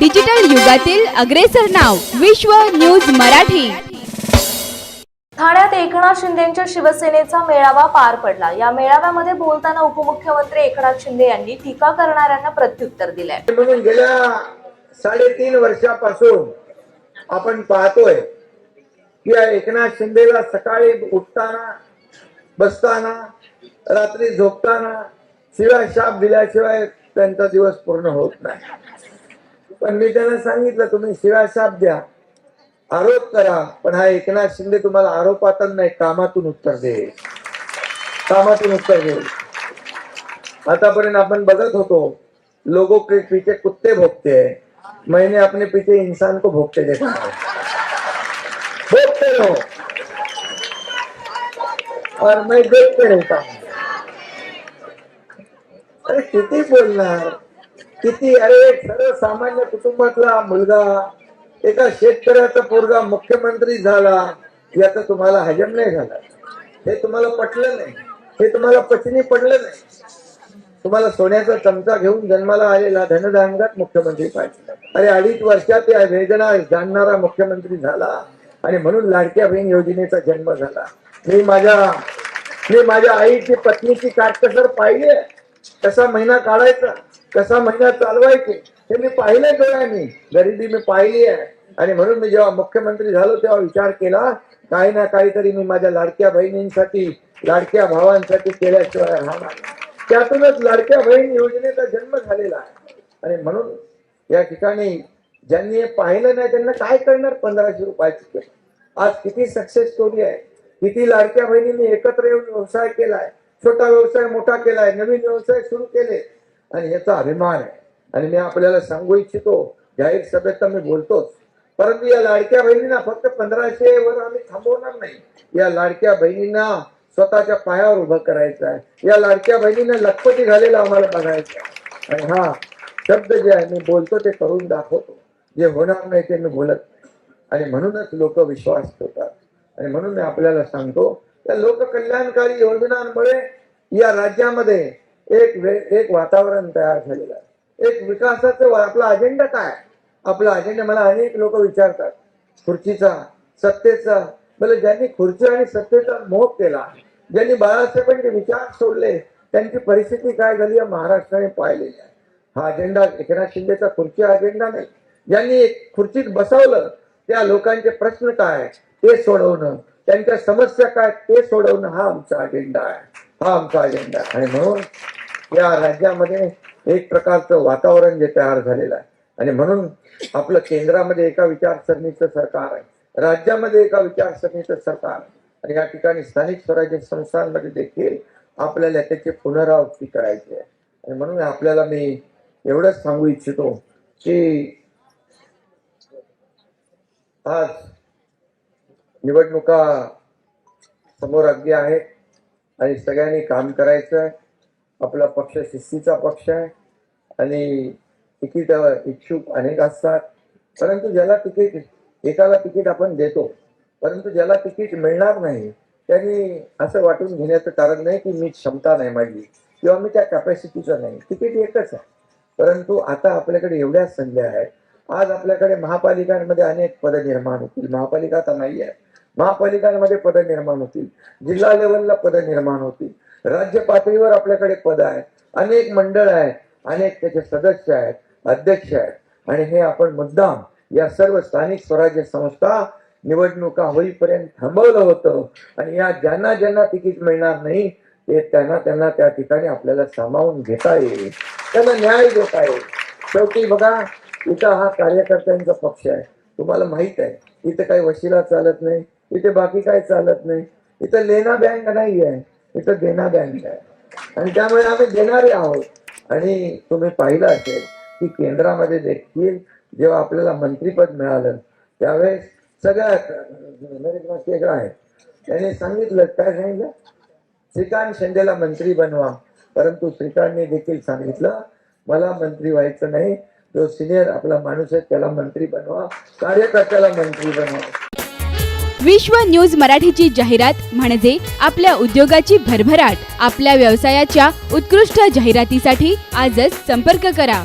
Digital युगातील अग्रेसर नाव विश्व न्यूज मराठी। ठाण्यात एकनाथ शिंदेंच्या शिवसेनेचा मेळावा पार पडला। या मेळाव्यामध्ये बोलताना उपमुख्यमंत्री एकनाथ शिंदे यांनी टीका करणाऱ्यांना प्रत्युत्तर दिले। म्हणून गेल्या 3.5 वर्षापासून आपण पाहतोय की एकनाथ शिंदेला सकाळी उठताना, बसताना, रात्री झोपताना शिवाय शाप दिल्याशिवाय त्यांचा दिवस पूर्ण होत नाही। पण मी त्यांना सांगितलं, तुम्ही शिवाय शाप द्या, आरोप करा, पण हा एकनाथ शिंदे तुम्हाला आरोपातून नाही, कामातून उत्तर देईल, कामातून उत्तर देईल। आतापर्यंत आपण बघत होतो, लोगों के पीछे कुत्ते भोगते हैं, मैंने अपने पीछे इंसान को भोगते देखा है। भोगते रहो और मैं देखते रहता हूँ। अरे किती बोलणार, किती? अरे एक सर्वसामान्य कुटुंबातला मुलगा, एका शेतकऱ्याचा पोरगा मुख्यमंत्री झाला, याचा तुम्हाला हजम नाही झाला, हे तुम्हाला पटलं नाही, हे तुम्हाला पचनी पडलं नाही। तुम्हाला सोन्याचा चमचा घेऊन जन्माला आलेला धनधान्यात मुख्यमंत्री पाहिजे। अरे 2.5 वर्षात या वेदना जाणणारा मुख्यमंत्री झाला आणि म्हणून लाडक्या बहीण योजनेचा जन्म झाला। मी माझ्या आईची पत्नीची काटकसर पाहिली आहे, कसा महिना काढायचा, कसा महिना चालवायचे, हे मी पाहिलंय डोळ्यांनी, गरिबी मी पाहिली आहे। आणि म्हणून मी जेव्हा मुख्यमंत्री झालो तेव्हा विचार केला, काही ना काहीतरी मी माझ्या लाडक्या बहिणींसाठी, लाडक्या भावांसाठी केल्याशिवाय राहणार नाही। त्यातूनच लाडक्या बहीण योजनेचा जन्म झालेला आहे। आणि म्हणून या ठिकाणी ज्यांनी पाहिलं नाही त्यांना काय करणार 1500 रुपयाची। आज किती सक्सेस स्टोरी आहे, किती लाडक्या बहिणींनी एकत्र येऊन व्यवसाय केलाय, छोटा व्यवसाय मोठा केलाय, नवीन व्यवसाय सुरू केले, आणि याचा अभिमान आहे। आणि मी आपल्याला सांगू इच्छितो, जाहीर सभेत तर मी बोलतोच, परंतु या लाडक्या बहिणींना फक्त 1500 वर आम्ही थांबवणार नाही। या लाडक्या बहिणींना स्वतःच्या पायावर उभं करायचं आहे। या लाडक्या बहिणींना लखपती झालेला आम्हाला बघायचं आहे। आणि हा शब्द जे आहे मी बोलतो ते करून दाखवतो, जे होणार नाही ते मी बोलत नाही। आणि म्हणूनच लोक विश्वास ठेवतात। आणि म्हणून मी आपल्याला सांगतो, त्या लोककल्याणकारी योजनांमुळे या राज्यामध्ये एक वातावरण तयार झालेलं आहे, एक विकासाचं। आपला अजेंडा काय? आपला अजेंडा, मला अनेक लोक विचारतात, खुर्चीचा, सत्तेचा। मला ज्यांनी खुर्ची आणि सत्तेचा मोह केला, ज्यांनी बाळासाहेबांचे विचार सोडले, त्यांची परिस्थिती काय झाली या महाराष्ट्राने पाहिलेली आहे। हा अजेंडा एकनाथ शिंदेचा खुर्ची अजेंडा नाही। ज्यांनी खुर्चीत बसवलं त्या लोकांचे प्रश्न काय ते सोडवणं, त्यांच्या समस्या काय ते सोडवणं, हा आमचा अजेंडा आहे, हा आमचा अजेंडा आहे। आणि म्हणून या राज्यामध्ये एक प्रकारचं वातावरण जे तयार झालेलं आहे। आणि म्हणून आपलं केंद्रामध्ये एका विचारसरणीचं सरकार आहे, राज्यामध्ये एका विचारसरणीचं सरकार आहे, आणि या ठिकाणी स्थानिक स्वराज्य संस्थांमध्ये देखील आपल्याला त्याची पुनरावृत्ती करायची आहे। आणि म्हणून आपल्याला मी एवढंच सांगू इच्छितो की आज निवडणुका समोर अगदी आहेत आणि सगळ्यांनी काम करायचं आहे। आपला पक्ष शिस्तीचा पक्ष आहे आणि तिकीट इच्छुक अनेक असतात, परंतु ज्याला तिकीट, एकाला तिकीट आपण देतो, परंतु ज्याला तिकीट मिळणार नाही त्यांनी असं वाटून घेण्याचं कारण नाही की मी क्षमता नाही माझी किंवा मी त्या कॅपॅसिटीचं नाही। तिकीट एकच आहे, परंतु आता आपल्याकडे एवढ्या संधी आहेत। आज आपल्याकडे महापालिकांमध्ये अनेक पद निर्माण होतील, महापालिका तर नाही आहे, महापालिकांमध्ये पद निर्माण होतील, जिल्हा लेवलला पद निर्माण होतील, राज्य पातळीवर आपल्याकडे पद आहेत, अनेक मंडळ आहेत, अनेक त्याचे सदस्य आहेत, अध्यक्ष आहेत। आणि हे आपण मुद्दाम या सर्व स्थानिक स्वराज्य संस्था निवडणुका होईपर्यंत थांबवलं होतं। आणि या ज्यांना ज्यांना तिकीट मिळणार नाही ते त्यांना त्या ठिकाणी आपल्याला सामावून घेता येईल, त्यांना न्याय देता येईल। शेवटी बघा, इथं हा कार्यकर्त्यांचा पक्ष आहे, तुम्हाला माहित आहे, इथं काही वशिला चालत नाही, इथे बाकी काही चालत नाही, इथं लेना बँक नाही आहे, इथं देना बँक आहे। आणि त्यामुळे आम्ही देणारे आहोत। आणि तुम्ही पाहिलं असेल की केंद्रामध्ये देखील जेव्हा आपल्याला मंत्रीपद मिळालं त्यावेळेस सगळ्यात आहे त्यांनी सांगितलं, काय सांगितलं, श्रीकांत शिंदेला मंत्री बनवा, परंतु श्रीकांतने देखील सांगितलं मला मंत्री व्हायचं नाही, जो सिनियर आपला माणूस आहे त्याला मंत्री बनवा, कार्यकर्त्याला मंत्री बनवा। विश्व न्यूज मराठीची जाहिरात म्हणजे आपल्या उद्योगाची भरभराट। आपल्या व्यवसायाच्या उत्कृष्ट जाहिरातीसाठी आजच संपर्क करा।